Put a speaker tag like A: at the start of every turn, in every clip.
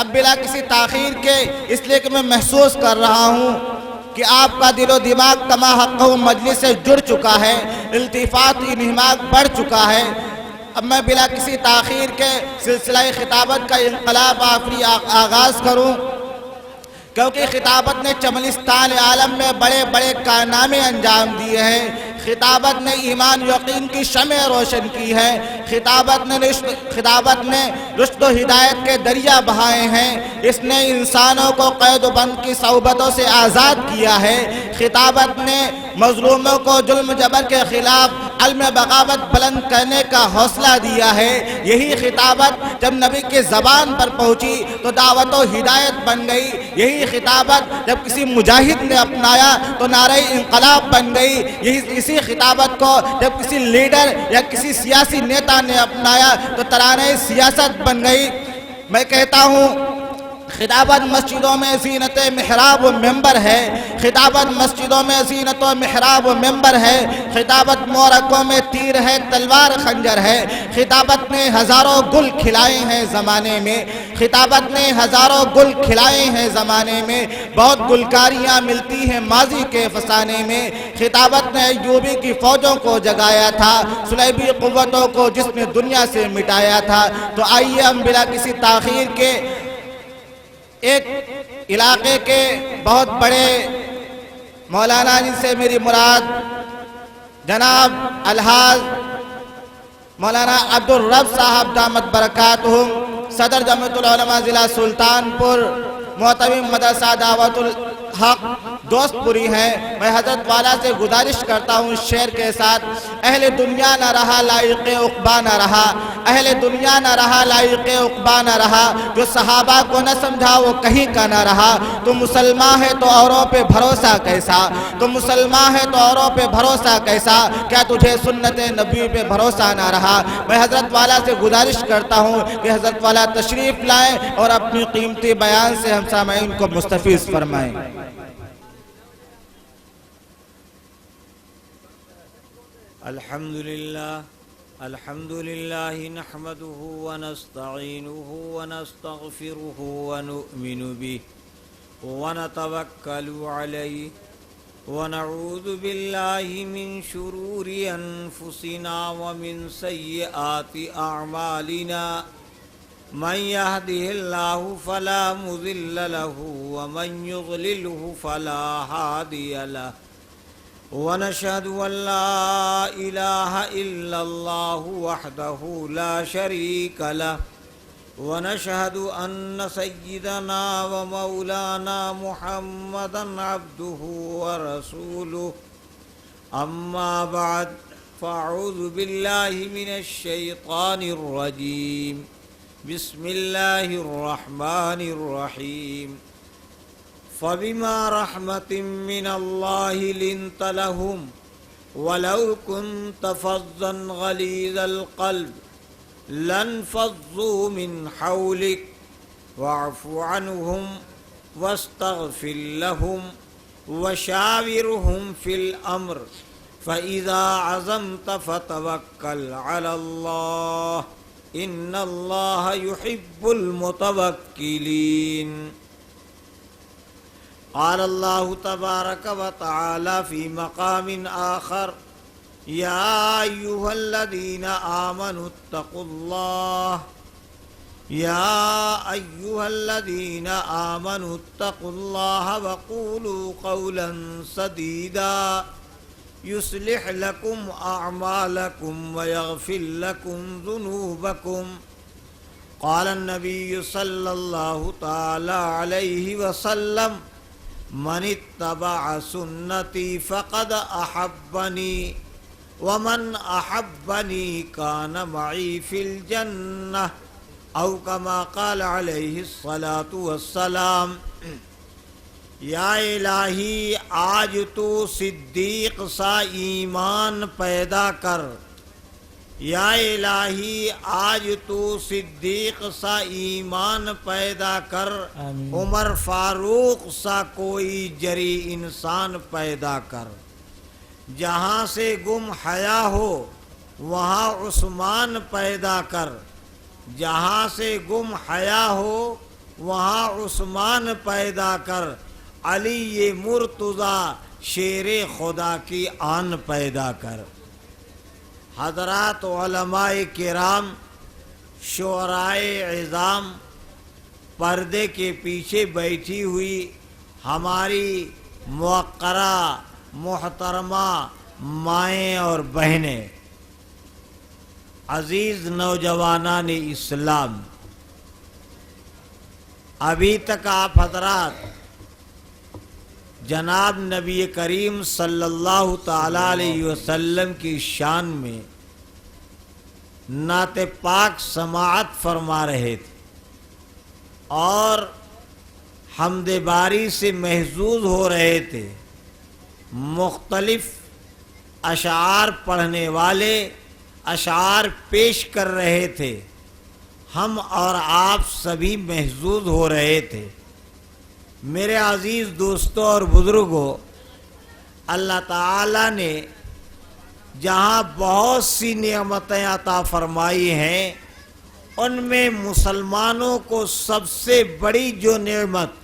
A: اب بلا کسی تاخیر کے اس لیے کہ میں محسوس کر رہا ہوں کہ آپ کا دل و دماغ کما حقہ مجلس سے جڑ چکا ہے، التفات انہماک بڑھ چکا ہے۔ اب میں بلا کسی تاخیر کے سلسلہ خطابت کا انقلاب آفری آغاز کروں، کیونکہ خطابت نے چمنستان عالم میں بڑے بڑے کارنامے انجام دیے ہیں۔ خطابت نے ایمان یقین کی شمع روشن کی ہے۔ خطابت نے رشد و ہدایت کے دریا بہائے ہیں۔ اس نے انسانوں کو قید و بند کی صعوبتوں سے آزاد کیا ہے۔ خطابت نے مظلوموں کو ظلم جبر کے خلاف علم بغاوت بلند کرنے کا حوصلہ دیا ہے۔ یہی خطابت جب نبی کی زبان پر پہنچی تو دعوت و ہدایت بن گئی۔ یہی خطابت جب کسی مجاہد نے اپنایا تو نعرہ انقلاب بن گئی۔ اسی خطابت کو جب کسی لیڈر یا کسی سیاسی نیتا نے اپنایا تو ترانہ سیاست بن گئی۔ میں کہتا ہوں خطابت مسجدوں میں زینت محراب و ممبر ہے۔ خطابت مسجدوں میں زینت و محراب و ممبر ہے۔ خطابت مورکوں میں تیر ہے، تلوار خنجر ہے۔ خطابت نے ہزاروں گل کھلائے ہیں زمانے میں۔ خطابت نے ہزاروں گل کھلائے ہیں زمانے میں۔ بہت گلکاریاں ملتی ہیں ماضی کے فسانے میں۔ خطابت نے ایوبی کی فوجوں کو جگایا تھا، صلیبی قوتوں کو جس نے دنیا سے مٹایا تھا۔ تو آئیے ہم بلا کسی تاخیر کے ایک علاقے کے بہت بڑے مولانا، جن سے میری مراد جناب الحاج مولانا عبدالرب صاحب دامت برکاتہم، صدر جمعیت العلماء ضلع سلطانپور، محتمم مدرسہ دعوت الحق دوست پوری ہیں۔ میں حضرت والا سے گزارش کرتا ہوں اس شعر کے ساتھ: اہل دنیا نہ رہا لائق عقبہ نہ رہا، اہل دنیا نہ رہا لائق عقبہ نہ رہا، جو صحابہ کو نہ سمجھا وہ کہیں کا نہ رہا۔ تو مسلمان ہے تو اوروں پہ بھروسہ کیسا، تو مسلمان ہے تو اوروں پہ بھروسہ کیسا، کیا تجھے سنت نبی پہ بھروسہ نہ رہا۔ میں حضرت والا سے گزارش کرتا ہوں کہ حضرت والا تشریف لائیں اور اپنی قیمتی بیان سے ہم سامعین کو مستفیض فرمائیں۔
B: الحمد لله نحمده ونستعينه ونستغفره ونؤمن به ونتوكل عليه ونعوذ بالله من شرور أنفسنا ومن سيئات أعمالنا من يهده الله فلا مضل له ومن يضلله فلا هادي له ونشهد أن لا إله إلا الله وحده لا شريك له ونشهد أن سيدنا ومولانا محمدا عبده ورسوله أما بعد فأعوذ بالله من الشيطان الرجيم بسم الله الرحمن الرحيم فبما رحمة من الله لنت لهم ولو كنت فظا غليظ القلب لانفضوا من حولك واعف عنهم واستغفر لهم وشاورهم في الأمر فإذا عزمت فتوكل على الله إن الله يحب المتوكلين قال الله تبارك وتعالى في مقام آخر يا أيها الذين آمنوا اتقوا الله يا أيها الذين آمنوا اتقوا الله وقولوا قولا سديدا يصلح لكم أعمالكم ويغفر لكم ذنوبكم قال النبي صلى الله تعالى عليه وسلم من اتبع سنتي فقد أحبني ومن أحبني كان معي في الجنة أو كما قال عليه الصلاة والسلام یا الہی آج تو صدیق سا ایمان پیدا کر، یا الہی آج تو صدیق سا ایمان پیدا کر، عمر فاروق سا کوئی جری انسان پیدا کر، جہاں سے گم حیا ہو وہاں عثمان پیدا کر، جہاں سے گم حیا ہو وہاں عثمان پیدا کر، علی مرتضی شیر خدا کی آن پیدا کر۔ حضرات علماء کرام، شعرائے عظام، پردے کے پیچھے بیٹھی ہوئی ہماری موقرہ محترمہ مائیں اور بہنیں، عزیز نوجوانان اسلام، ابھی تک آپ حضرات جناب نبی کریم صلی اللہ تعالی علیہ وسلم کی شان میں نعت پاک سماعت فرما رہے تھے اور حمد باری سے محظوظ ہو رہے تھے۔ مختلف اشعار پڑھنے والے اشعار پیش کر رہے تھے، ہم اور آپ سبھی محظوظ ہو رہے تھے۔ میرے عزیز دوستوں اور بزرگوں، اللہ تعالیٰ نے جہاں بہت سی نعمتیں عطا فرمائی ہیں، ان میں مسلمانوں کو سب سے بڑی جو نعمت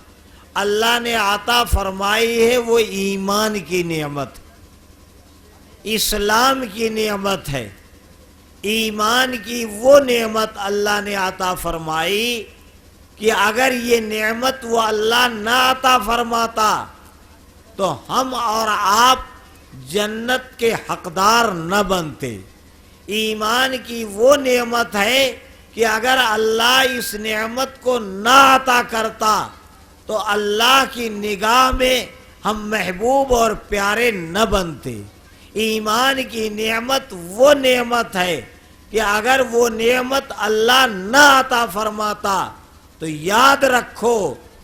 B: اللہ نے عطا فرمائی ہے وہ ایمان کی نعمت، اسلام کی نعمت ہے۔ ایمان کی وہ نعمت اللہ نے عطا فرمائی کہ اگر یہ نعمت وہ اللہ نہ عطا فرماتا تو ہم اور آپ جنت کے حقدار نہ بنتے۔ ایمان کی وہ نعمت ہے کہ اگر اللہ اس نعمت کو نہ عطا کرتا تو اللہ کی نگاہ میں ہم محبوب اور پیارے نہ بنتے۔ ایمان کی نعمت وہ نعمت ہے کہ اگر وہ نعمت اللہ نہ عطا فرماتا تو یاد رکھو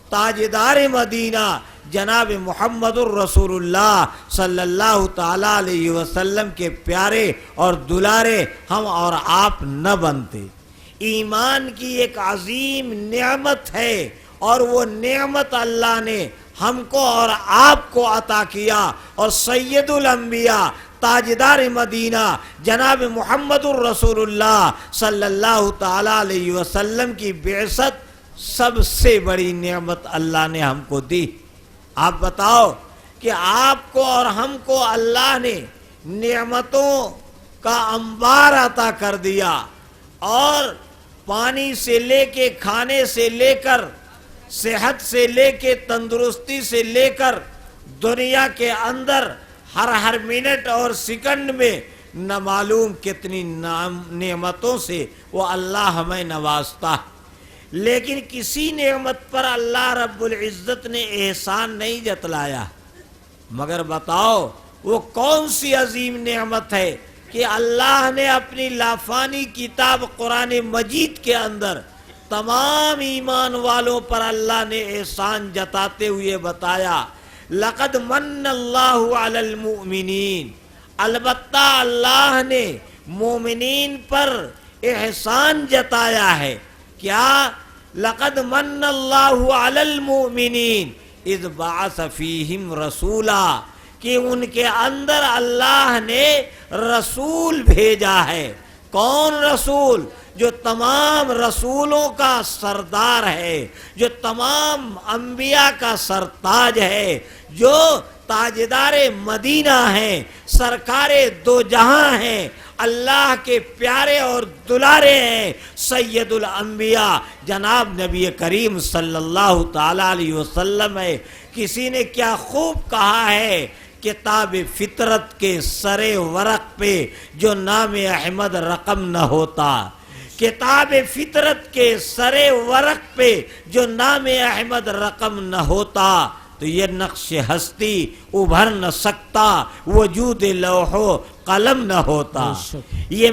B: تاجدار مدینہ جناب محمد الرسول اللہ صلی اللہ تعالی علیہ وسلم کے پیارے اور دلارے ہم اور آپ نہ بنتے۔ ایمان کی ایک عظیم نعمت ہے اور وہ نعمت اللہ نے ہم کو اور آپ کو عطا کیا، اور سید الانبیاء تاجدار مدینہ جناب محمد الرسول اللہ صلی اللہ تعالی علیہ وسلم کی بعثت سب سے بڑی نعمت اللہ نے ہم کو دی۔ آپ بتاؤ کہ آپ کو اور ہم کو اللہ نے نعمتوں کا انبار عطا کر دیا، اور پانی سے لے کے، کھانے سے لے کر، صحت سے لے کے، تندرستی سے لے کر، دنیا کے اندر ہر منٹ اور سیکنڈ میں نہ معلوم کتنی نعمتوں سے وہ اللہ ہمیں نوازتا ہے، لیکن کسی نعمت پر اللہ رب العزت نے احسان نہیں جتلایا۔ مگر بتاؤ وہ کون سی عظیم نعمت ہے کہ اللہ نے اپنی لافانی کتاب قرآن مجید کے اندر تمام ایمان والوں پر اللہ نے احسان جتاتے ہوئے بتایا، لقد من اللہ علی المؤمنین، البتہ اللہ نے مومنین پر احسان جتایا ہے۔ کیا؟ لقد من اللہ علی المؤمنین اذ بعث فیہم رسولا، کہ ان کے اندر اللہ نے رسول بھیجا ہے۔ کون رسول؟ جو تمام رسولوں کا سردار ہے، جو تمام انبیاء کا سرتاج ہے، جو تاجدار مدینہ ہیں، سرکار دو جہاں ہیں، اللہ کے پیارے اور دلارے ہیں، سید الانبیاء جناب نبی کریم صلی اللہ تعالی علیہ وسلم ہے۔ کسی نے کیا خوب کہا ہے، کتاب فطرت کے سر ورق پہ جو نام احمد رقم نہ ہوتا، کتاب فطرت کے سر ورق پہ جو نام احمد رقم نہ ہوتا تو یہ نقش ہستی ابھر نہ سکتا، وجود لوح و قلم نہ ہوتا، یہ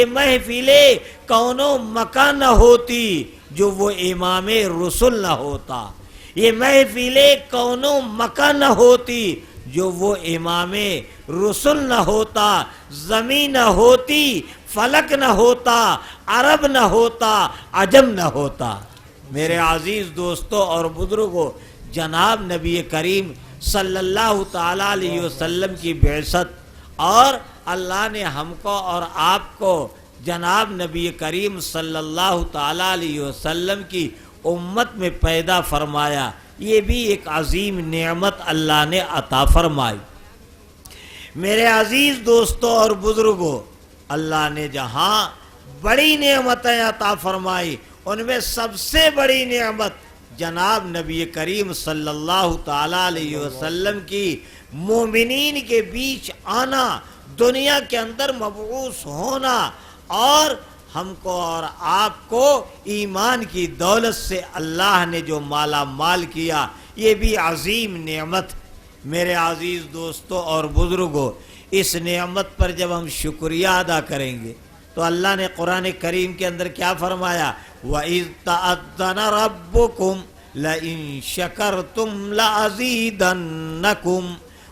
B: محفلیں کونوں مکان نہ ہوتی جو وہ امام رسول نہ ہوتا، یہ محفلیں کونوں مکان نہ ہوتی جو وہ امام رسول نہ ہوتا، زمین نہ ہوتی، فلک نہ ہوتا، عرب نہ ہوتا، عجم نہ ہوتا۔ میرے عزیز دوستوں اور بزرگوں، جناب نبی کریم صلی اللہ تعالی علیہ وسلم کی بعثت، اور اللہ نے ہم کو اور آپ کو جناب نبی کریم صلی اللہ تعالی علیہ وسلم کی امت میں پیدا فرمایا، یہ بھی ایک عظیم نعمت اللہ نے عطا فرمائی۔ میرے عزیز دوستوں اور بزرگوں، اللہ نے جہاں بڑی نعمتیں عطا فرمائی، ان میں سب سے بڑی نعمت جناب نبی کریم صلی اللہ تعالیٰ علیہ وسلم کی مومنین کے بیچ آنا، دنیا کے اندر مبعوث ہونا، اور ہم کو اور آپ کو ایمان کی دولت سے اللہ نے جو مالا مال کیا، یہ بھی عظیم نعمت۔ میرے عزیز دوستوں اور بزرگوں، اس نعمت پر جب ہم شکریہ ادا کریں گے تو اللہ نے قرآن کریم کے اندر کیا فرمایا؟ وَإِذْ تَأَذَّنَ رَبُّكُمْ لَئِن شَكَرْتُمْ لَأَزِيدَنَّكُمْ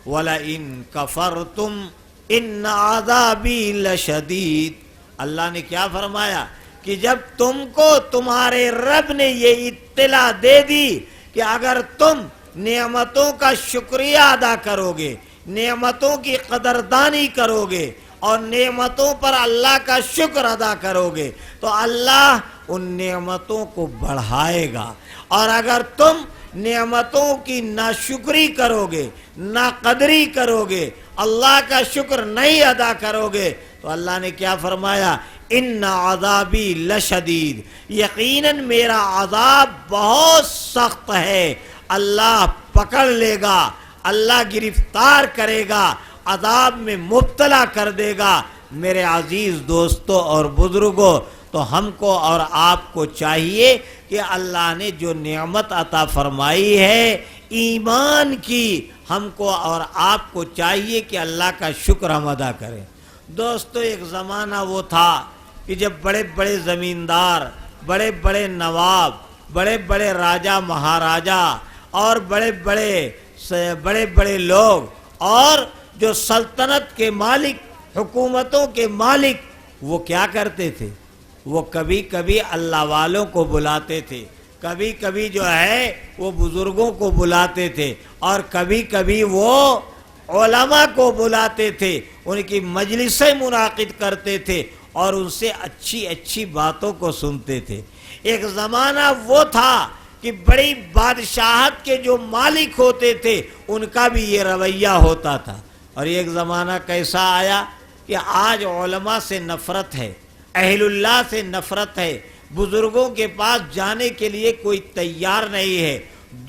B: وَلَئِن كَفَرْتُمْ إِنَّ عَذَابِي لَشَدِيدٌ۔ اللہ نے کیا فرمایا کہ جب تم کو تمہارے رب نے یہ اطلاع دے دی کہ اگر تم نعمتوں کا شکریہ ادا کرو گے، نعمتوں کی قدردانی کرو گے اور نعمتوں پر اللہ کا شکر ادا کرو گے تو اللہ ان نعمتوں کو بڑھائے گا، اور اگر تم نعمتوں کی ناشکری کرو گے، ناقدری کرو گے، اللہ کا شکر نہیں ادا کرو گے تو اللہ نے کیا فرمایا؟ ان عذابی لشدید، یقیناً میرا عذاب بہت سخت ہے، اللہ پکڑ لے گا، اللہ گرفتار کرے گا، عذاب میں مبتلا کر دے گا۔ میرے عزیز دوستوں اور بزرگوں، تو ہم کو اور آپ کو چاہیے کہ اللہ نے جو نعمت عطا فرمائی ہے ایمان کی، ہم کو اور آپ کو چاہیے کہ اللہ کا شکر ہم ادا کریں۔ دوستو، ایک زمانہ وہ تھا کہ جب بڑے بڑے زمیندار، بڑے بڑے نواب، بڑے بڑے راجہ مہاراجہ اور بڑے بڑے لوگ اور جو سلطنت کے مالک، حکومتوں کے مالک، وہ کیا کرتے تھے؟ وہ کبھی کبھی اللہ والوں کو بلاتے تھے، کبھی کبھی جو ہے وہ بزرگوں کو بلاتے تھے، اور کبھی کبھی وہ علماء کو بلاتے تھے، ان کی مجلسیں منعقد کرتے تھے اور ان سے اچھی اچھی باتوں کو سنتے تھے۔ ایک زمانہ وہ تھا کہ بڑی بادشاہت کے جو مالک ہوتے تھے ان کا بھی یہ رویہ ہوتا تھا، اور ایک زمانہ کیسا آیا کہ آج علماء سے نفرت ہے، اہل اللہ سے نفرت ہے، بزرگوں کے پاس جانے کے لیے کوئی تیار نہیں ہے۔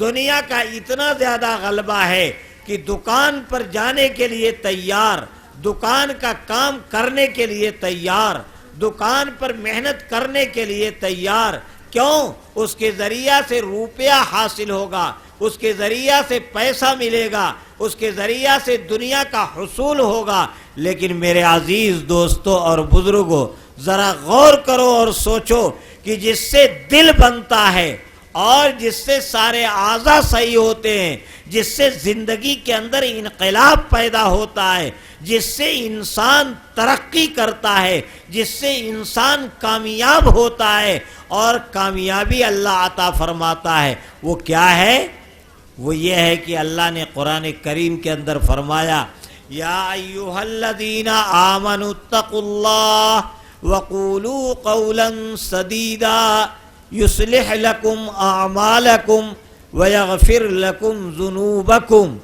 B: دنیا کا اتنا زیادہ غلبہ ہے کہ دکان پر جانے کے لیے تیار، دکان کا کام کرنے کے لیے تیار، دکان پر محنت کرنے کے لیے تیار۔ کیوں؟ اس کے ذریعہ سے روپیہ حاصل ہوگا، اس کے ذریعہ سے پیسہ ملے گا، اس کے ذریعہ سے دنیا کا حصول ہوگا۔ لیکن میرے عزیز دوستوں اور بزرگوں، ذرا غور کرو اور سوچو کہ جس سے دل بنتا ہے اور جس سے سارے اعضاء صحیح ہوتے ہیں، جس سے زندگی کے اندر انقلاب پیدا ہوتا ہے، جس سے انسان ترقی کرتا ہے، جس سے انسان کامیاب ہوتا ہے اور کامیابی اللہ عطا فرماتا ہے، وہ کیا ہے؟ وہ یہ ہے کہ اللہ نے قرآن کریم کے اندر فرمایا، یا ایھا الذین آمنوا اتقوا اللہ وقولوا قولا سدیدا یصلح لکم اعمالکم ویغفر لکم ذنوبکم۔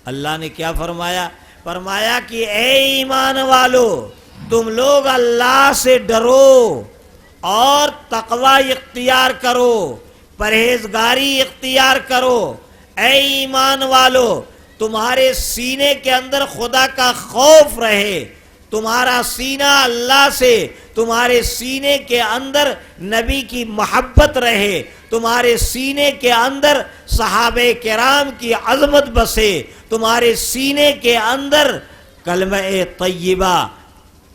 B: اللہ نے کیا فرمایا؟ فرمایا کہ اے ایمان والو، تم لوگ اللہ سے ڈرو اور تقوی اختیار کرو، پرہیزگاری اختیار کرو۔ اے ایمان والو، تمہارے سینے کے اندر خدا کا خوف رہے، تمہارا سینہ اللہ سے، تمہارے سینے کے اندر نبی کی محبت رہے، تمہارے سینے کے اندر صحابہ کرام کی عظمت بسے، تمہارے سینے کے اندر کلمہ طیبہ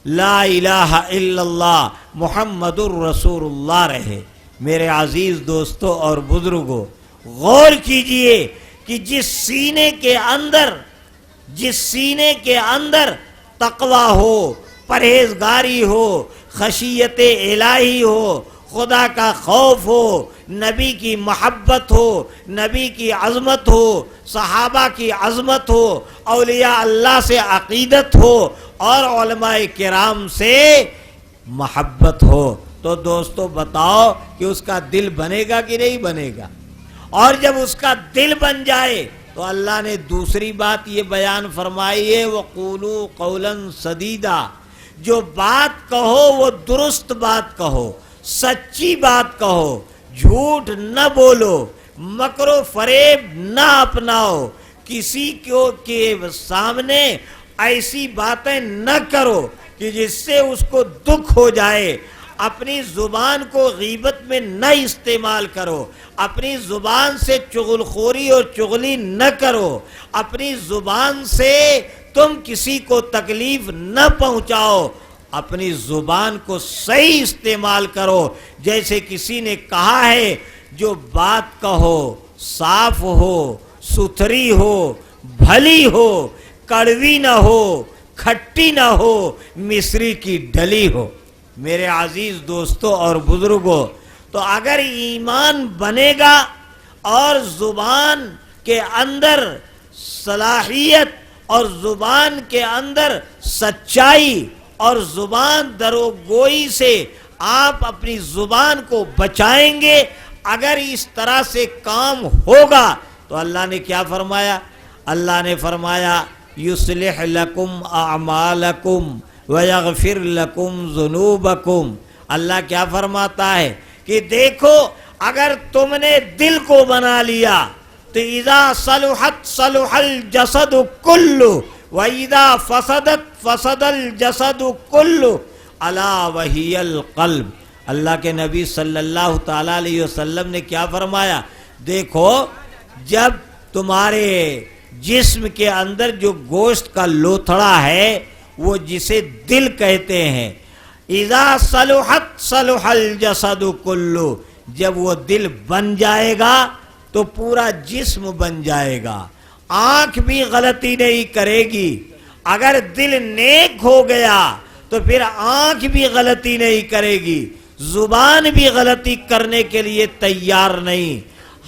B: لا الہ الا اللہ محمد الرسول اللہ رہے۔ میرے عزیز دوستوں اور بزرگوں، غور کیجئے کہ جس سینے کے اندر تقوی ہو، پرہیزگاری ہو، خشیت الہی ہو، خدا کا خوف ہو، نبی کی محبت ہو، نبی کی عظمت ہو، صحابہ کی عظمت ہو، اولیاء اللہ سے عقیدت ہو اور علماء کرام سے محبت ہو، تو دوستو بتاؤ کہ اس کا دل بنے گا کہ نہیں بنے گا؟ اور جب اس کا دل بن جائے تو اللہ نے دوسری بات یہ بیان فرمائی ہے وَقُولُوا قَوْلًا سَدِيدًا، جو بات کہو وہ درست بات کہو، سچی بات کہو، جھوٹ نہ بولو، مکر و فریب نہ اپناؤ، کسی کو کے سامنے ایسی باتیں نہ کرو کہ جس سے اس کو دکھ ہو جائے، اپنی زبان کو غیبت میں نہ استعمال کرو، اپنی زبان سے چغل خوری اور چغلی نہ کرو، اپنی زبان سے تم کسی کو تکلیف نہ پہنچاؤ، اپنی زبان کو صحیح استعمال کرو۔ جیسے کسی نے کہا ہے جو بات کہو صاف ہو، ستھری ہو، بھلی ہو، کڑوی نہ ہو، کھٹی نہ ہو، مصری کی ڈلی ہو۔ میرے عزیز دوستوں اور بزرگوں، تو اگر ایمان بنے گا اور زبان کے اندر صلاحیت اور زبان کے اندر سچائی اور زبان دروگوئی سے آپ اپنی زبان کو بچائیں گے، اگر اس طرح سے کام ہوگا تو اللہ نے کیا فرمایا؟ اللہ نے فرمایا یصلح لکم اعمالکم ویغفر لکم ذنوبکم۔ اللہ کیا فرماتا ہے کہ دیکھو اگر تم نے دل کو بنا لیا تو اذا صلحت صلح الجسد کلہ واذا فسدت فسد الجسد کلہ الا وہی القلب۔ اللہ کے نبی صلی اللہ تعالی علیہ وسلم نے کیا فرمایا؟ دیکھو جب تمہارے جسم کے اندر جو گوشت کا لوتھڑا ہے وہ جسے دل کہتے ہیں، اذا صلحت صلح الجسد کلہ، جب وہ دل بن جائے گا تو پورا جسم بن جائے گا، آنکھ بھی غلطی نہیں کرے گی۔ اگر دل نیک ہو گیا تو پھر آنکھ بھی غلطی نہیں کرے گی، زبان بھی غلطی کرنے کے لیے تیار نہیں،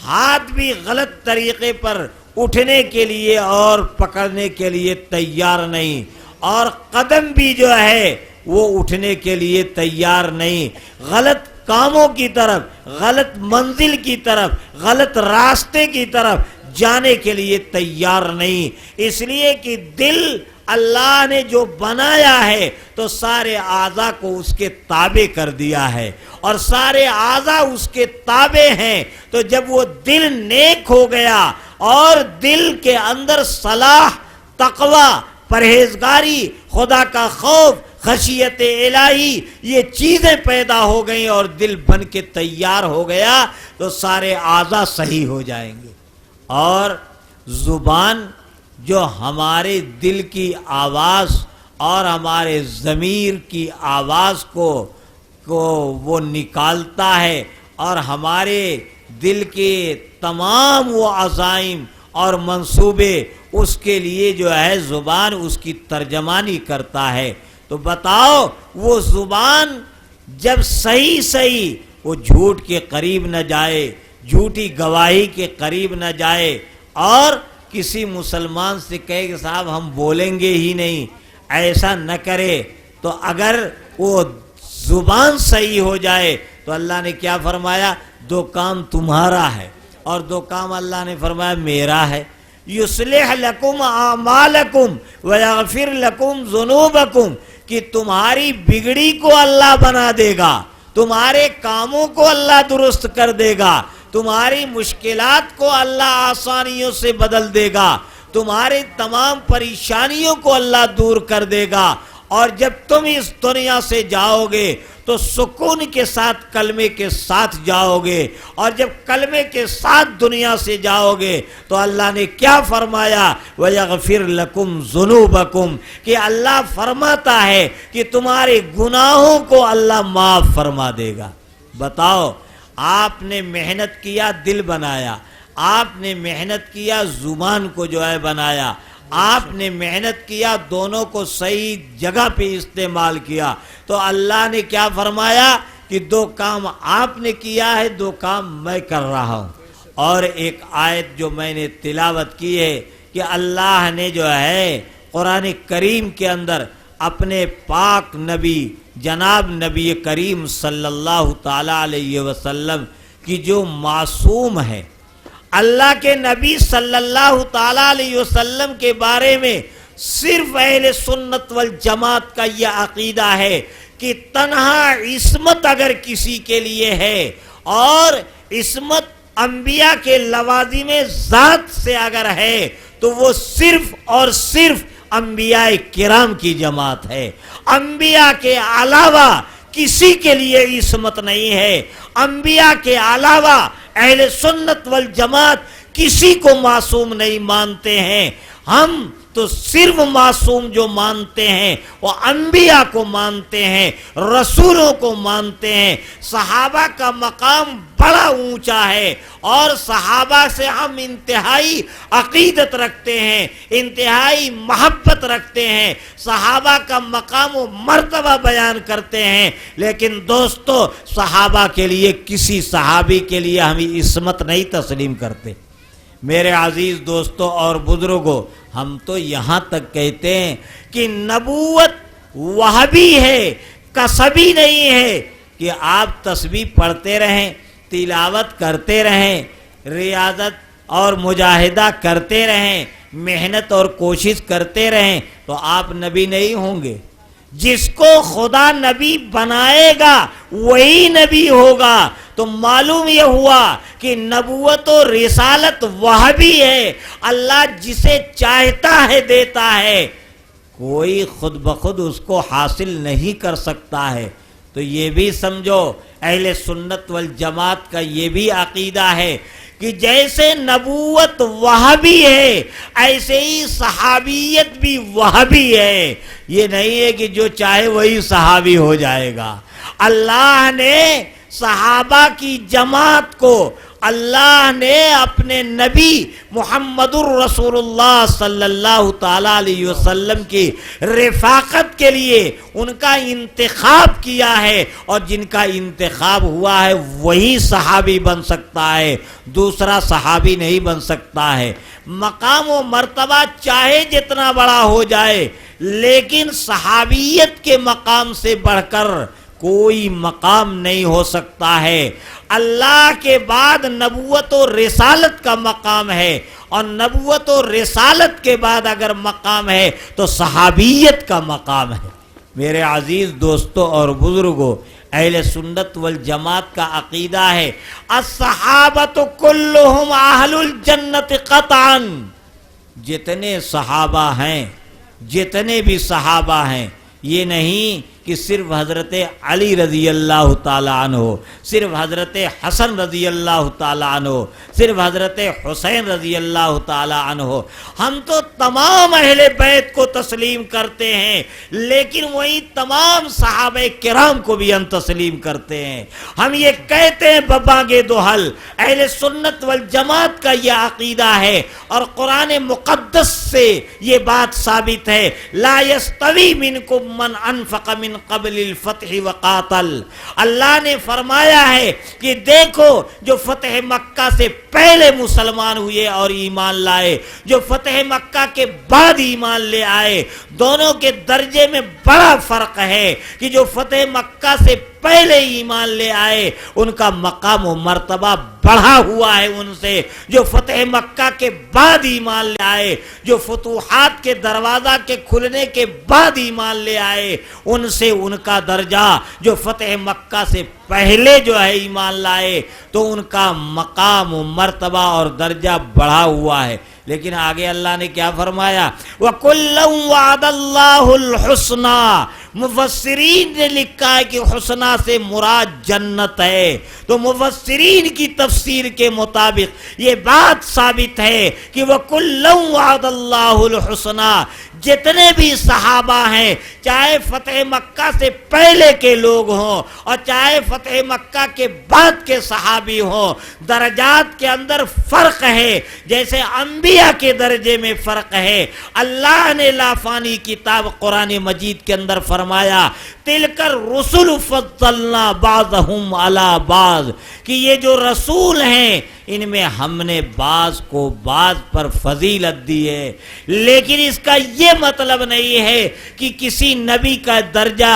B: ہاتھ بھی غلط طریقے پر اٹھنے کے لیے اور پکڑنے کے لیے تیار نہیں، اور قدم بھی جو ہے وہ اٹھنے کے لیے تیار نہیں، غلط کاموں کی طرف، غلط منزل کی طرف، غلط راستے کی طرف جانے کے لیے تیار نہیں۔ اس لیے کہ دل اللہ نے جو بنایا ہے تو سارے اعضاء کو اس کے تابع کر دیا ہے، اور سارے اعضاء اس کے تابع ہیں۔ تو جب وہ دل نیک ہو گیا اور دل کے اندر صلاح، تقوی، پرہیزگاری، خدا کا خوف، خشیت الہی، یہ چیزیں پیدا ہو گئیں اور دل بن کے تیار ہو گیا تو سارے اعضاء صحیح ہو جائیں گے۔ اور زبان جو ہمارے دل کی آواز اور ہمارے ضمیر کی آواز کو وہ نکالتا ہے، اور ہمارے دل کے تمام وہ عزائم اور منصوبے اس کے لیے جو ہے زبان اس کی ترجمانی کرتا ہے۔ تو بتاؤ وہ زبان جب صحیح وہ جھوٹ کے قریب نہ جائے، جھوٹی گواہی کے قریب نہ جائے، اور کسی مسلمان سے کہے کہ صاحب ہم بولیں گے ہی نہیں، ایسا نہ کرے، تو اگر وہ زبان صحیح ہو جائے تو اللہ نے کیا فرمایا؟ دو کام تمہارا ہے اور دو کام اللہ نے فرمایا میرا ہے۔ یصلح لکم اعمالکم ویغفر لکم ذنوبکم، کہ تمہاری بگڑی کو اللہ بنا دے گا، تمہارے کاموں کو اللہ درست کر دے گا، تمہاری مشکلات کو اللہ آسانیوں سے بدل دے گا، تمہارے تمام پریشانیوں کو اللہ دور کر دے گا، اور جب تم اس دنیا سے جاؤ گے تو سکون کے ساتھ کلمے کے ساتھ جاؤ گے، اور جب کلمے کے ساتھ دنیا سے جاؤ گے تو اللہ نے کیا فرمایا؟ وَيَغْفِرْ لَكُمْ ذُنُوبَكُمْ، کہ اللہ فرماتا ہے کہ تمہارے گناہوں کو اللہ معاف فرما دے گا۔ بتاؤ، آپ نے محنت کیا، دل بنایا، آپ نے محنت کیا، زبان کو جو ہے بنایا، آپ نے محنت کیا، دونوں کو صحیح جگہ پہ استعمال کیا، تو اللہ نے کیا فرمایا کہ دو کام آپ نے کیا ہے، دو کام میں کر رہا ہوں۔ اور ایک آیت جو میں نے تلاوت کی ہے کہ اللہ نے جو ہے قرآن کریم کے اندر اپنے پاک نبی جناب نبی کریم صلی اللہ تعالی علیہ وسلم کی جو معصوم ہے، اللہ کے نبی صلی اللہ تعالی علیہ وسلم کے بارے میں صرف اہل سنت والجماعت کا یہ عقیدہ ہے کہ تنہا عصمت اگر کسی کے لیے ہے اور عصمت انبیاء کے لوازم ذات سے اگر ہے تو وہ صرف اور صرف انبیاء کرام کی جماعت ہے، انبیاء کے علاوہ کسی کے لیے عصمت نہیں ہے، انبیاء کے علاوہ اہل سنت والجماعت کسی کو معصوم نہیں مانتے ہیں۔ ہم تو صرف معصوم جو مانتے ہیں وہ انبیاء کو مانتے ہیں، رسولوں کو مانتے ہیں۔ صحابہ کا مقام بڑا اونچا ہے اور صحابہ سے ہم انتہائی عقیدت رکھتے ہیں، انتہائی محبت رکھتے ہیں، صحابہ کا مقام و مرتبہ بیان کرتے ہیں، لیکن دوستو صحابہ کے لیے کسی صحابی کے لیے ہم عصمت نہیں تسلیم کرتے۔ میرے عزیز دوستو اور بزرگوں، ہم تو یہاں تک کہتے ہیں کہ نبوت وہابی ہے، کسبی نہیں ہے کہ آپ تسبیح پڑھتے رہیں، تلاوت کرتے رہیں، ریاضت اور مجاہدہ کرتے رہیں، محنت اور کوشش کرتے رہیں تو آپ نبی نہیں ہوں گے۔ جس کو خدا نبی بنائے گا وہی نبی ہوگا۔ تو معلوم یہ ہوا کہ نبوت و رسالت وہابی ہے، اللہ جسے چاہتا ہے دیتا ہے، کوئی خود بخود اس کو حاصل نہیں کر سکتا ہے۔ تو یہ بھی سمجھو اہل سنت والجماعت کا یہ بھی عقیدہ ہے کہ جیسے نبوت وہابی ہے ایسے ہی صحابیت بھی وہابی ہے۔ یہ نہیں ہے کہ جو چاہے وہی صحابی ہو جائے گا۔ اللہ نے صحابہ کی جماعت کو، اللہ نے اپنے نبی محمد الرسول اللہ صلی اللہ تعالی علیہ وسلم کی رفاقت کے لیے ان کا انتخاب کیا ہے، اور جن کا انتخاب ہوا ہے وہی صحابی بن سکتا ہے، دوسرا صحابی نہیں بن سکتا ہے۔ مقام و مرتبہ چاہے جتنا بڑا ہو جائے لیکن صحابیت کے مقام سے بڑھ کر کوئی مقام نہیں ہو سکتا ہے۔ اللہ کے بعد نبوت و رسالت کا مقام ہے، اور نبوت و رسالت کے بعد اگر مقام ہے تو صحابیت کا مقام ہے۔ میرے عزیز دوستو اور بزرگوں، اہل سنت والجماعت کا عقیدہ ہے الصحابۃ کلہم اہل الجنت قطعا۔ جتنے صحابہ ہیں، جتنے بھی صحابہ ہیں، یہ نہیں کہ صرف حضرت علی رضی اللہ تعالیٰ عنہ، صرف حضرت حسن رضی اللہ تعالیٰ عنہ، صرف حضرت حسین رضی اللہ تعالیٰ عنہ۔ ہم تو تمام اہل بیت کو تسلیم کرتے ہیں، لیکن وہی تمام صحابہ کرام کو بھی ہم تسلیم کرتے ہیں۔ ہم یہ کہتے ہیں ببانگے دوحل، اہل سنت والجماعت کا یہ عقیدہ ہے، اور قرآن مقدس سے یہ بات ثابت ہے، لا یستوی منکم من انفق من قبل الفتح وقاتل۔ اللہ نے فرمایا ہے کہ دیکھو جو فتح مکہ سے پہلے مسلمان ہوئے اور ایمان لائے، جو فتح مکہ کے بعد ایمان لے آئے، دونوں کے درجے میں بڑا فرق ہے کہ جو فتح مکہ سے پہلے ایمان لے آئے ان کا مقام و مرتبہ بڑھا ہوا ہے ان سے، جو فتح مکہ کے بعد ایمان لے آئے، جو فتوحات کے دروازہ کے کھلنے کے بعد ایمان لے آئے، ان سے ان کا درجہ جو فتح مکہ سے پہلے جو ہے ایمان لائے تو ان کا مقام و مرتبہ اور درجہ بڑھا ہوا ہے۔ لیکن آگے اللہ نے کیا فرمایا؟ وَكُلًّا وَعَدَ اللَّهُ الْحُسْنَى۔ مفسرین نے لکھا ہے کہ حسنہ سے مراد جنت ہے، تو مفسرین کی تفسیر کے مطابق یہ بات ثابت ہے کہ وَكُلًّا وَعَدَ اللَّهُ الْحُسْنَى۔ جتنے بھی صحابہ ہیں، چاہے فتح مکہ سے پہلے کے لوگ ہوں اور چاہے فتح مکہ کے بعد کے صحابی ہوں، درجات کے اندر فرق ہے، جیسے انبیاء کے درجے میں فرق ہے۔ اللہ نے لافانی کتاب قرآن مجید کے اندر فرمایا تلک الرسل فضلنا بعضهم علی بعض، کہ یہ جو رسول ہیں ان میں ہم نے بعض کو بعض پر فضیلت دی ہے، لیکن اس کا یہ مطلب نہیں ہے کہ کسی نبی کا درجہ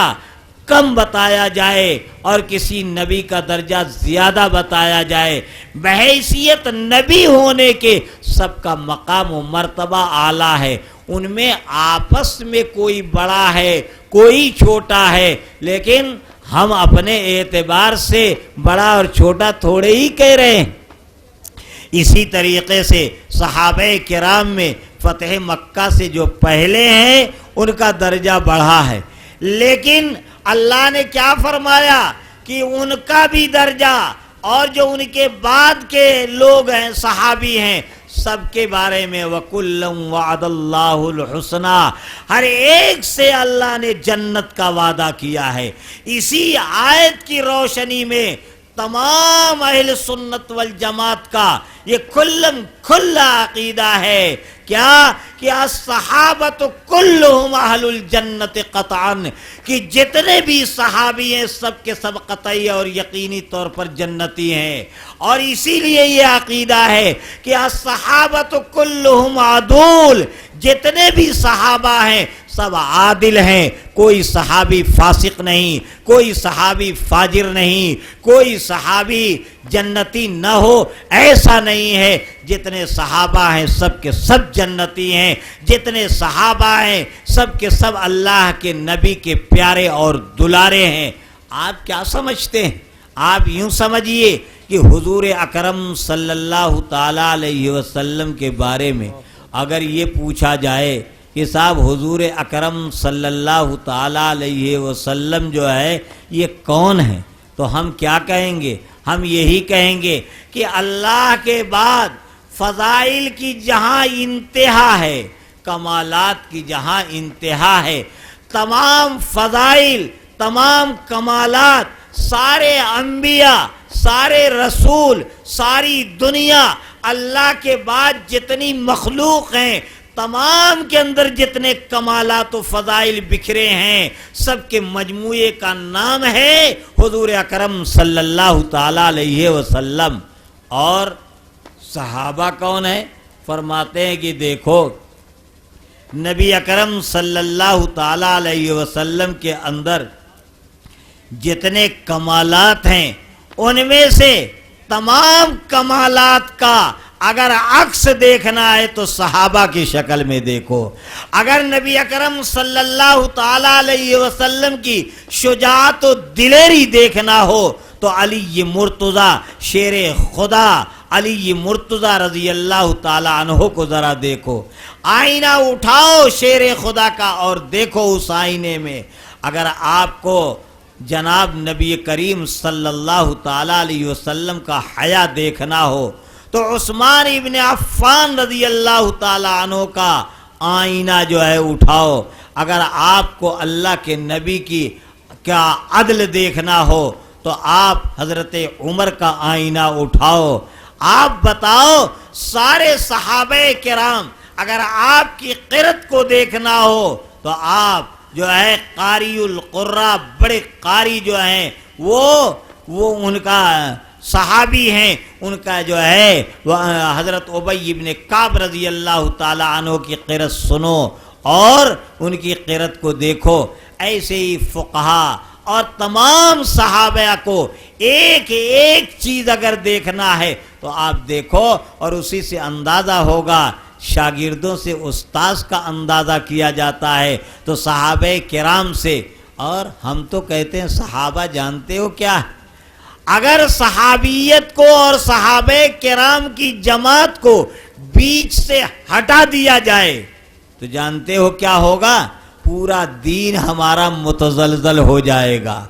B: کم بتایا جائے اور کسی نبی کا درجہ زیادہ بتایا جائے، بحیثیت نبی ہونے کے سب کا مقام و مرتبہ اعلیٰ ہے، ان میں آپس میں کوئی بڑا ہے کوئی چھوٹا ہے، لیکن ہم اپنے اعتبار سے بڑا اور چھوٹا تھوڑے ہی کہہ رہے ہیں۔ اسی طریقے سے صحابہ کرام میں فتح مکہ سے جو پہلے ہیں ان کا درجہ بڑھا ہے، لیکن اللہ نے کیا فرمایا کہ ان کا بھی درجہ اور جو ان کے بعد کے لوگ ہیں صحابی ہیں سب کے بارے میں وَكُلًّا وَعَدَ اللَّهُ الْحُسْنَى، ہر ایک سے اللہ نے جنت کا وعدہ کیا ہے۔ اسی آیت کی روشنی میں تمام اہل سنت والجماعت کا یہ کھلا عقیدہ ہے کیا کہ الصحابۃ کلہم اہل الجنت قطعا، کہ جتنے بھی صحابی ہیں سب کے سب قطعی اور یقینی طور پر جنتی ہیں، اور اسی لیے یہ عقیدہ ہے کہ الصحابۃ کلہم عدول، جتنے بھی صحابہ ہیں سب عادل ہیں، کوئی صحابی فاسق نہیں، کوئی صحابی فاجر نہیں، کوئی صحابی جنتی نہ ہو ایسا نہیں ہے، جتنے صحابہ ہیں سب کے سب جنتی ہیں، جتنے صحابہ ہیں سب کے سب اللہ کے نبی کے پیارے اور دلارے ہیں۔ آپ کیا سمجھتے ہیں؟ آپ یوں سمجھیے کہ حضور اکرم صلی اللہ تعالیٰ علیہ وسلم کے بارے میں اگر یہ پوچھا جائے کہ صاحب حضور اکرم صلی اللہ تعالیٰ علیہ وسلم جو ہے یہ کون ہے، تو ہم کیا کہیں گے؟ ہم یہی کہیں گے کہ اللہ کے بعد فضائل کی جہاں انتہا ہے، کمالات کی جہاں انتہا ہے، تمام فضائل تمام کمالات سارے انبیاء سارے رسول ساری دنیا اللہ کے بعد جتنی مخلوق ہیں تمام کے اندر جتنے کمالات و فضائل بکھرے ہیں سب کے مجموعے کا نام ہے حضور اکرم صلی اللہ تعالیٰ علیہ وسلم۔ اور صحابہ کون ہیں؟ فرماتے ہیں کہ دیکھو نبی اکرم صلی اللہ تعالیٰ علیہ وسلم کے اندر جتنے کمالات ہیں ان میں سے تمام کمالات کا اگر عکس دیکھنا ہے تو صحابہ کی شکل میں دیکھو، اگر نبی اکرم صلی اللہ تعالیٰ علیہ وسلم کی شجاعت و دلیری دیکھنا ہو تو علی مرتضیٰ شیر خدا علی مرتضیٰ رضی اللہ تعالیٰ عنہ کو ذرا دیکھو، آئینہ اٹھاؤ شیر خدا کا اور دیکھو اس آئینے میں۔ اگر آپ کو جناب نبی کریم صلی اللہ تعالیٰ علیہ وسلم کا حیا دیکھنا ہو تو عثمان ابن عفان رضی اللہ تعالیٰ عنہ کا آئینہ جو ہے اٹھاؤ، اگر آپ کو اللہ کے نبی کی کیا عدل دیکھنا ہو تو آپ حضرت عمر کا آئینہ اٹھاؤ۔ آپ بتاؤ سارے صحابہ کرام اگر آپ کی قرت کو دیکھنا ہو تو آپ جو ہے قاری القرآن بڑے قاری جو ہیں وہ ان کا صحابی ہیں، ان کا جو ہے وہ حضرت ابی ابن کعب رضی اللہ تعالیٰ عنہ کی قرت سنو اور ان کی قرت کو دیکھو۔ ایسے ہی فقہا اور تمام صحابہ کو ایک ایک چیز اگر دیکھنا ہے تو آپ دیکھو، اور اسی سے اندازہ ہوگا، شاگردوں سے استاذ کا اندازہ کیا جاتا ہے تو صحابہ کرام سے، اور ہم تو کہتے ہیں صحابہ جانتے ہو کیا ہے؟ اگر صحابیت کو اور صحابہ کرام کی جماعت کو بیچ سے ہٹا دیا جائے تو جانتے ہو کیا ہوگا؟ پورا دین ہمارا متزلزل ہو جائے گا۔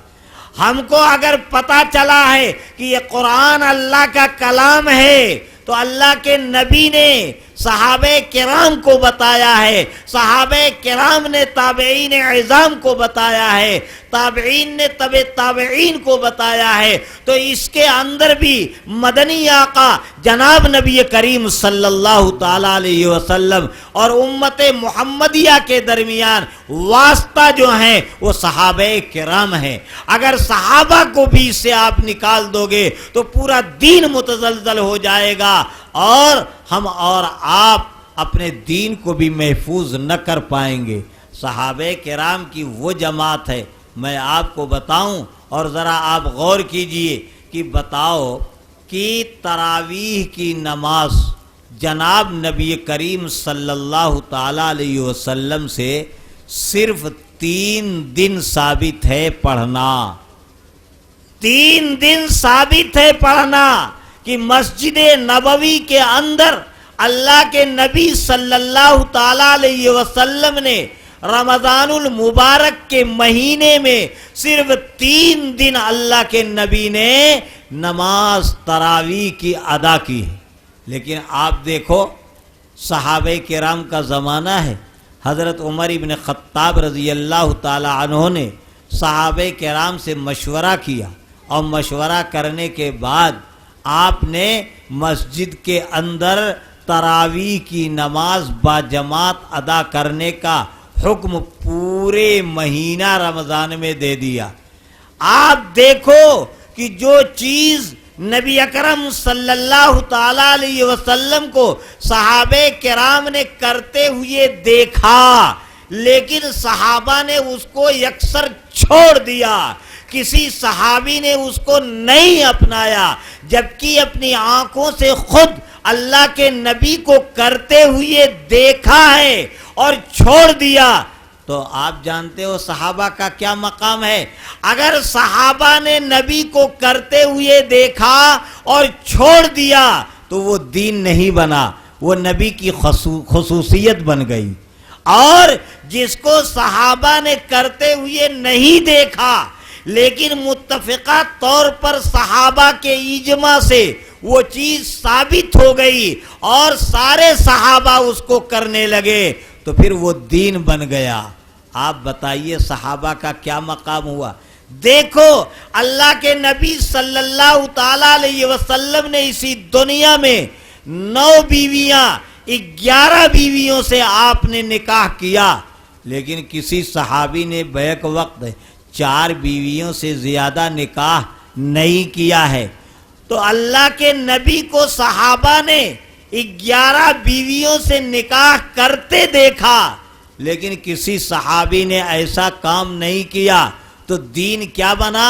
B: ہم کو اگر پتہ چلا ہے کہ یہ قرآن اللہ کا کلام ہے تو اللہ کے نبی نے صحابہ کرام کو بتایا ہے، صحابہ کرام نے تابعین اعظام کو بتایا ہے، تابعین نے تابعین کو بتایا ہے، تو اس کے اندر بھی مدنی آقا جناب نبی کریم صلی اللہ تعالیٰ علیہ وسلم اور امت محمدیہ کے درمیان واسطہ جو ہیں وہ صحابہ کرام ہیں۔ اگر صحابہ کو بیچ سے آپ نکال دو گے تو پورا دین متزلزل ہو جائے گا اور ہم اور آپ اپنے دین کو بھی محفوظ نہ کر پائیں گے۔ صحابہ کرام کی وہ جماعت ہے میں آپ کو بتاؤں، اور ذرا آپ غور کیجئے کہ بتاؤ کہ تراویح کی نماز جناب نبی کریم صلی اللہ تعالی علیہ وسلم سے صرف 3 دن ثابت ہے پڑھنا، 3 دن ثابت ہے پڑھنا کہ مسجد نبوی کے اندر اللہ کے نبی صلی اللہ تعالی علیہ وسلم نے رمضان المبارک کے مہینے میں صرف 3 دن اللہ کے نبی نے نماز تراویح کی ادا کی ہے۔ لیکن آپ دیکھو صحابہ کرام کا زمانہ ہے، حضرت عمر ابن خطاب رضی اللہ تعالی عنہ نے صحابہ کرام سے مشورہ کیا، اور مشورہ کرنے کے بعد آپ نے مسجد کے اندر تراویح کی نماز باجماعت ادا کرنے کا حکم پورے مہینہ رمضان میں دے دیا۔ آپ دیکھو کہ جو چیز نبی اکرم صلی اللہ تعالی علیہ وسلم کو صحابہ کرام نے کرتے ہوئے دیکھا، لیکن صحابہ نے اس کو یکسر چھوڑ دیا، کسی صحابی نے اس کو نہیں اپنایا، جبکہ اپنی آنکھوں سے خود اللہ کے نبی کو کرتے ہوئے دیکھا ہے اور چھوڑ دیا۔ تو آپ جانتے ہو صحابہ کا کیا مقام ہے؟ اگر صحابہ نے نبی کو کرتے ہوئے دیکھا اور چھوڑ دیا تو وہ دین نہیں بنا، وہ نبی کی خصوصیت بن گئی۔ اور جس کو صحابہ نے کرتے ہوئے نہیں دیکھا لیکن متفقہ طور پر صحابہ کے اجماع سے وہ چیز ثابت ہو گئی اور سارے صحابہ اس کو کرنے لگے تو پھر وہ دین بن گیا۔ آپ بتائیے صحابہ کا کیا مقام ہوا؟ دیکھو اللہ کے نبی صلی اللہ تعالی علیہ وسلم نے اسی دنیا میں 9 بیویاں 11 بیویوں سے آپ نے نکاح کیا، لیکن کسی صحابی نے بیک وقت 4 بیویوں سے زیادہ نکاح نہیں کیا ہے۔ تو اللہ کے نبی کو صحابہ نے 11 بیویوں سے نکاح کرتے دیکھا، لیکن کسی صحابی نے ایسا کام نہیں کیا، تو دین کیا بنا؟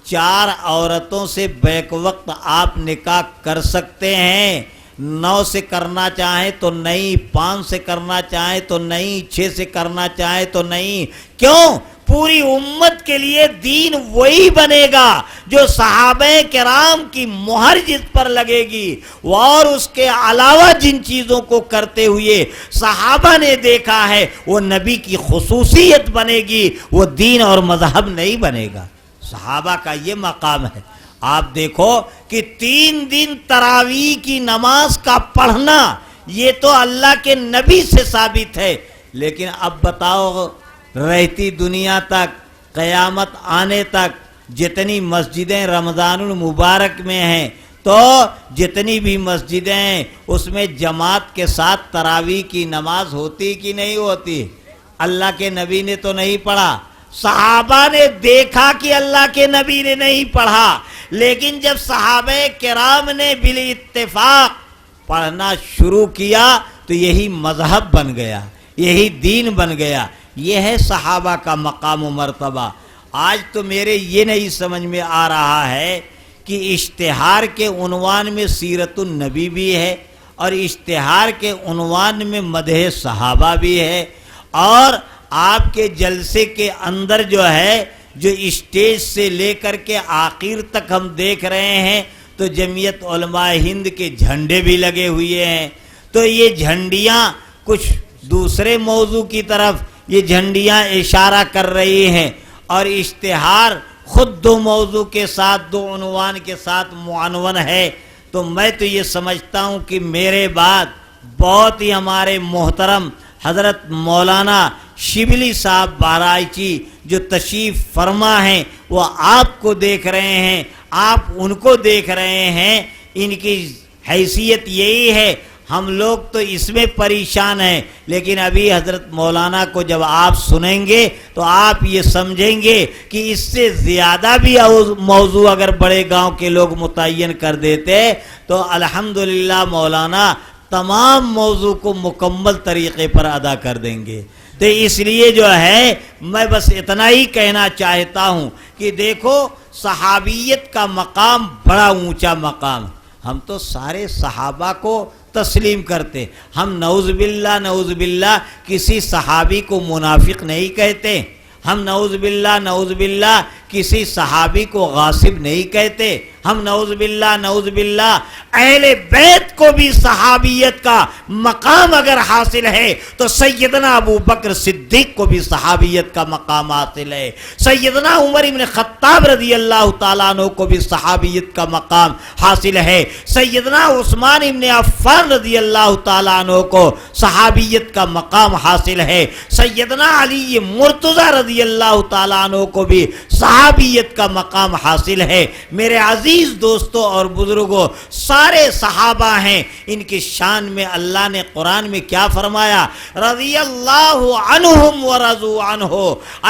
B: 4 عورتوں سے بیک وقت آپ نکاح کر سکتے ہیں، 9 سے کرنا چاہیں تو نہیں، 5 سے کرنا چاہیں تو نہیں، 6 سے کرنا چاہیں تو نہیں۔ کیوں؟ پوری امت کے لیے دین وہی بنے گا جو صحابہ کرام کی مہر جس پر لگے گی، اور اس کے علاوہ جن چیزوں کو کرتے ہوئے صحابہ نے دیکھا ہے وہ نبی کی خصوصیت بنے گی، وہ دین اور مذہب نہیں بنے گا۔ صحابہ کا یہ مقام ہے۔ آپ دیکھو کہ 3 دن تراویح کی نماز کا پڑھنا یہ تو اللہ کے نبی سے ثابت ہے، لیکن اب بتاؤ رہتی دنیا تک قیامت آنے تک جتنی مسجدیں رمضان المبارک میں ہیں، تو جتنی بھی مسجدیں ہیں اس میں جماعت کے ساتھ تراویح کی نماز ہوتی کہ نہیں ہوتی؟ اللہ کے نبی نے تو نہیں پڑھا، صحابہ نے دیکھا کہ اللہ کے نبی نے نہیں پڑھا، لیکن جب صحابہ کرام نے بالاتفاق پڑھنا شروع کیا تو یہی مذہب بن گیا، یہی دین بن گیا۔ یہ ہے صحابہ کا مقام و مرتبہ۔ آج تو میرے یہ نہیں سمجھ میں آ رہا ہے کہ اشتہار کے عنوان میں سیرت النبی بھی ہے، اور اشتہار کے عنوان میں مدح صحابہ بھی ہے، اور آپ کے جلسے کے اندر جو ہے جو اسٹیج سے لے کر کے آخر تک ہم دیکھ رہے ہیں تو جمعیت علماء ہند کے جھنڈے بھی لگے ہوئے ہیں۔ تو یہ جھنڈیاں کچھ دوسرے موضوع کی طرف یہ جھنڈیاں اشارہ کر رہی ہیں، اور اشتہار خود 2 موضوع کے ساتھ 2 عنوان کے ساتھ معنون ہے۔ تو میں تو یہ سمجھتا ہوں کہ میرے بعد بہت ہی ہمارے محترم حضرت مولانا شبلی صاحب بہرائچی جو تشریف فرما ہیں، وہ آپ کو دیکھ رہے ہیں، آپ ان کو دیکھ رہے ہیں، ان کی حیثیت یہی ہے۔ ہم لوگ تو اس میں پریشان ہیں، لیکن ابھی حضرت مولانا کو جب آپ سنیں گے تو آپ یہ سمجھیں گے کہ اس سے زیادہ بھی موضوع اگر بڑے گاؤں کے لوگ متعین کر دیتے تو الحمدللہ مولانا تمام موضوع کو مکمل طریقے پر ادا کر دیں گے۔ تو اس لیے جو ہے میں بس اتنا ہی کہنا چاہتا ہوں کہ دیکھو صحابیت کا مقام بڑا اونچا مقام، ہم تو سارے صحابہ کو تسلیم کرتے، ہم نعوذ باللہ کسی صحابی کو منافق نہیں کہتے، ہم نعوذ باللہ کسی صحابی کو غاصب نہیں کہتے، ہم نعوذ باللہ اہل بیت کو بھی صحابیت کا مقام اگر حاصل ہے تو سیدنا ابو بکر صدیق کو بھی صحابیت کا مقام حاصل ہے، سیدنا عمر ابن خطاب رضی اللہ تعالیٰ عنہ کو بھی صحابیت کا مقام حاصل ہے، سیدنا عثمان ابن عفان رضی اللہ تعالیٰ عنہ کو صحابیت کا مقام حاصل ہے، سیدنا علی مرتضی رضی اللہ تعالیٰ عنہ کو بھی صحابیت کا مقام حاصل ہے۔ میرے عزیز دوستوں اور بزرگوں، سارے صحابہ ہیں، ان کی شان میں اللہ نے قرآن میں کیا فرمایا؟ رضی اللہ عنہم ورضوا عنہ،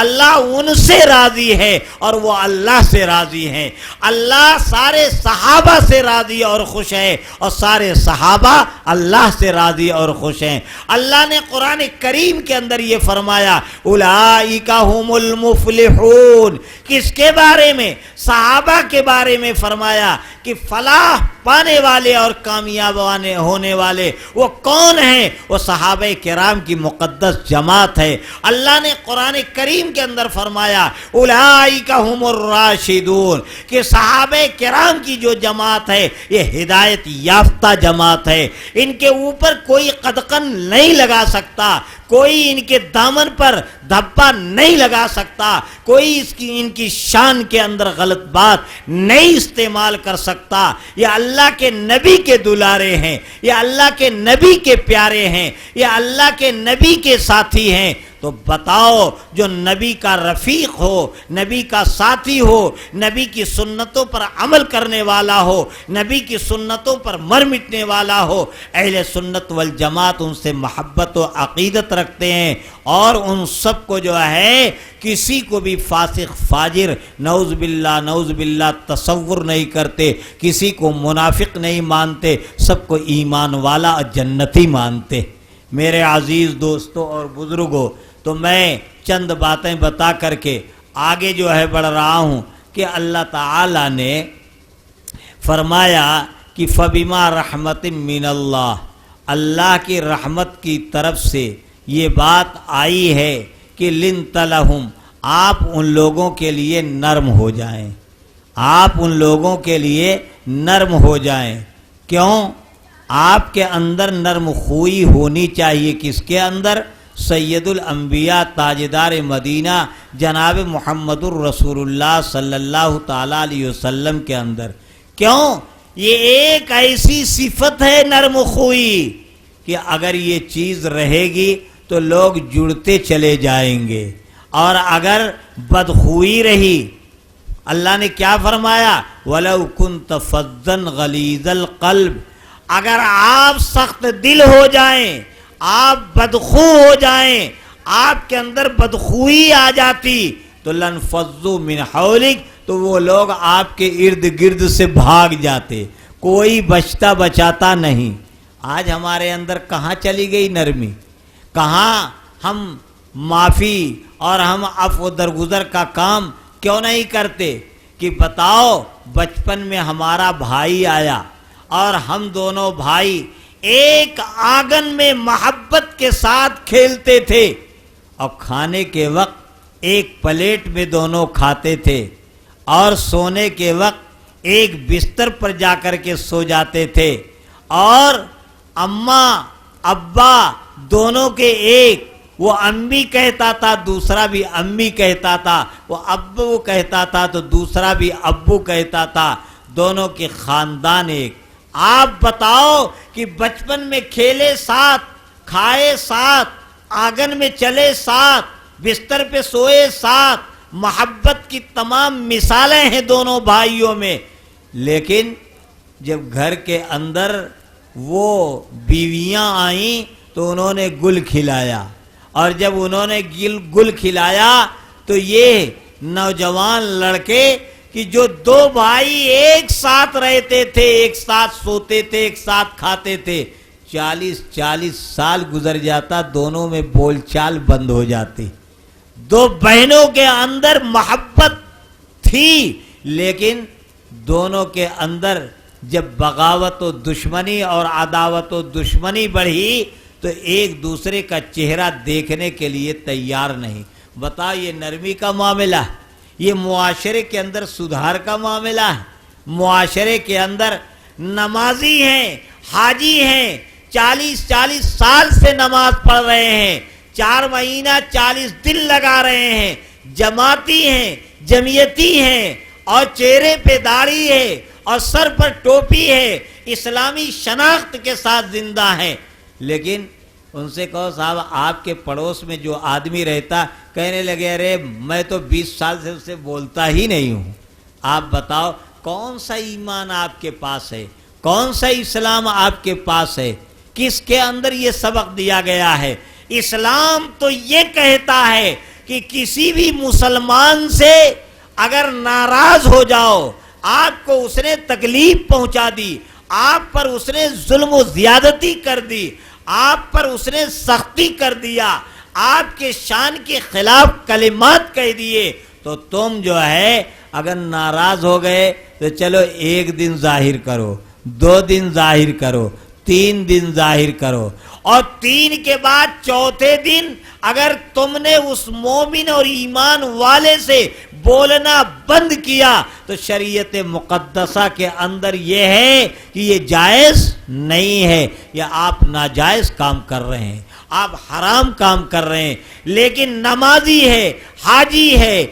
B: اللہ ان سے راضی ہے اور وہ اللہ سے راضی ہیں، اللہ سارے صحابہ سے راضی اور خوش ہے اور سارے صحابہ اللہ سے راضی اور خوش ہیں۔ اللہ نے قرآن کریم کے اندر یہ فرمایا اولئک ہم المفلحون، کس کے بارے میں؟ صحابہ کے بارے میں فرمایا کہ فلاح پانے والے اور کامیاب ہونے والے وہ کون ہیں؟ وہ صحابہ کرام کی مقدس جماعت ہے۔ اللہ نے قرآن کریم کے اندر فرمایا اولئک ہم الراشدون، کہ صحابہ کرام کی جو جماعت ہے یہ ہدایت یافتہ جماعت ہے، ان کے اوپر کوئی قدقن نہیں لگا سکتا، کوئی ان کے دامن پر دھبا نہیں لگا سکتا، کوئی ان کی شان کے اندر غلط بات نہیں استعمال کر سکتا۔ یہ اللہ کے نبی کے دلارے ہیں، یہ اللہ کے نبی کے پیارے ہیں، یہ اللہ کے نبی کے ساتھی ہیں۔ تو بتاؤ، جو نبی کا رفیق ہو، نبی کا ساتھی ہو، نبی کی سنتوں پر عمل کرنے والا ہو، نبی کی سنتوں پر مر مٹنے والا ہو، اہل سنت والجماعت ان سے محبت و عقیدت رکھتے ہیں اور ان سب کو جو ہے کسی کو بھی فاسق فاجر نعوذ باللہ تصور نہیں کرتے، کسی کو منافق نہیں مانتے، سب کو ایمان والا اور جنتی مانتے۔ میرے عزیز دوستوں اور بزرگوں، تو میں چند باتیں بتا کر کے آگے جو ہے بڑھ رہا ہوں کہ اللہ تعالیٰ نے فرمایا کہ فَبِمَا رَحْمَةٍ مِّنَ اللَّهِ، اللہ کی رحمت کی طرف سے یہ بات آئی ہے کہ لِنْتَ لَهُمْ، آپ ان لوگوں کے لیے نرم ہو جائیں، آپ ان لوگوں کے لیے نرم ہو جائیں۔ کیوں؟ آپ کے اندر نرم خوئی ہونی چاہیے، کس کے اندر؟ سید الانبیاء تاجدار مدینہ جناب محمد الرسول اللہ صلی اللہ تعالیٰ علیہ وسلم کے اندر۔ کیوں؟ یہ ایک ایسی صفت ہے نرم خوئی کہ اگر یہ چیز رہے گی تو لوگ جڑتے چلے جائیں گے، اور اگر بدخوئی رہی، اللہ نے کیا فرمایا؟ وَلَوْ كُنْتَ فَظًّا غَلِيظَ الْقَلْبِ، اگر آپ سخت دل ہو جائیں، آپ بدخو ہو جائیں، آپ کے اندر بدخوئی آ جاتی تو لَنْفَضُّوا مِنْ حَوْلِكَ، تو وہ لوگ آپ کے ارد گرد سے بھاگ جاتے، کوئی بچتا بچاتا نہیں۔ آج ہمارے اندر کہاں چلی گئی نرمی؟ کہاں ہم معافی اور ہم عفو درگزر کا کام کیوں نہیں کرتے؟ کہ بتاؤ، بچپن میں ہمارا بھائی آیا اور ہم دونوں بھائی ایک آنگن میں محبت کے ساتھ کھیلتے تھے، اور کھانے کے وقت ایک پلیٹ میں دونوں کھاتے تھے، اور سونے کے وقت ایک بستر پر جا کر کے سو جاتے تھے، اور اماں ابا دونوں کے ایک، وہ امی کہتا تھا دوسرا بھی امی کہتا تھا، وہ ابو کہتا تھا تو دوسرا بھی ابو کہتا تھا، دونوں کے خاندان ایک۔ آپ بتاؤ کہ بچپن میں کھیلے ساتھ، کھائے ساتھ، آنگن میں چلے ساتھ، بستر پہ سوئے ساتھ، محبت کی تمام مثالیں ہیں دونوں بھائیوں میں، لیکن جب گھر کے اندر وہ بیویاں آئیں تو انہوں نے گل کھلایا، اور جب انہوں نے گل کھلایا تو یہ نوجوان لڑکے کہ جو دو بھائی ایک ساتھ رہتے تھے، ایک ساتھ سوتے تھے، ایک ساتھ کھاتے تھے، 40 سال گزر جاتا، دونوں میں بول چال بند ہو جاتی۔ دو بہنوں کے اندر محبت تھی، لیکن دونوں کے اندر جب بغاوت و دشمنی اور عداوت و دشمنی بڑھی تو ایک دوسرے کا چہرہ دیکھنے کے لیے تیار نہیں۔ بتا، یہ نرمی کا معاملہ ہے، یہ معاشرے کے اندر سدھار کا معاملہ ہے۔ معاشرے کے اندر نمازی ہیں، حاجی ہیں، 40 سال سے نماز پڑھ رہے ہیں، 4 مہینہ 40 دن لگا رہے ہیں، جماعتی ہیں، جمعیتی ہیں، اور چہرے پہ داڑھی ہے اور سر پر ٹوپی ہے، اسلامی شناخت کے ساتھ زندہ ہیں، لیکن ان سے کہو صاحب آپ کے پڑوس میں جو آدمی رہتا، کہنے لگے ارے میں تو 20 سال سے اس سے بولتا ہی نہیں ہوں۔ آپ بتاؤ کون سا ایمان آپ کے پاس ہے، کون سا اسلام آپ کے پاس ہے، کس کے اندر یہ سبق دیا گیا ہے؟ اسلام تو یہ کہتا ہے کہ کسی بھی مسلمان سے اگر ناراض ہو جاؤ، آپ کو اس نے تکلیف پہنچا دی، آپ پر اس نے ظلم و زیادتی کر دی، آپ پر اس نے سختی کر دیا، آپ کے شان کے خلاف کلمات کہہ دیے، تو تم جو ہے اگر ناراض ہو گئے تو چلو 1 دن ظاہر کرو، 2 دن ظاہر کرو، 3 دن ظاہر کرو، اور 3 کے بعد چوتھے دن اگر تم نے اس مومن اور ایمان والے سے بولنا بند کیا تو شریعت مقدسہ کے اندر یہ ہے کہ یہ جائز نہیں ہے، یا آپ ناجائز کام کر رہے ہیں، آپ حرام کام کر رہے ہیں۔ لیکن نمازی ہے، حاجی ہے،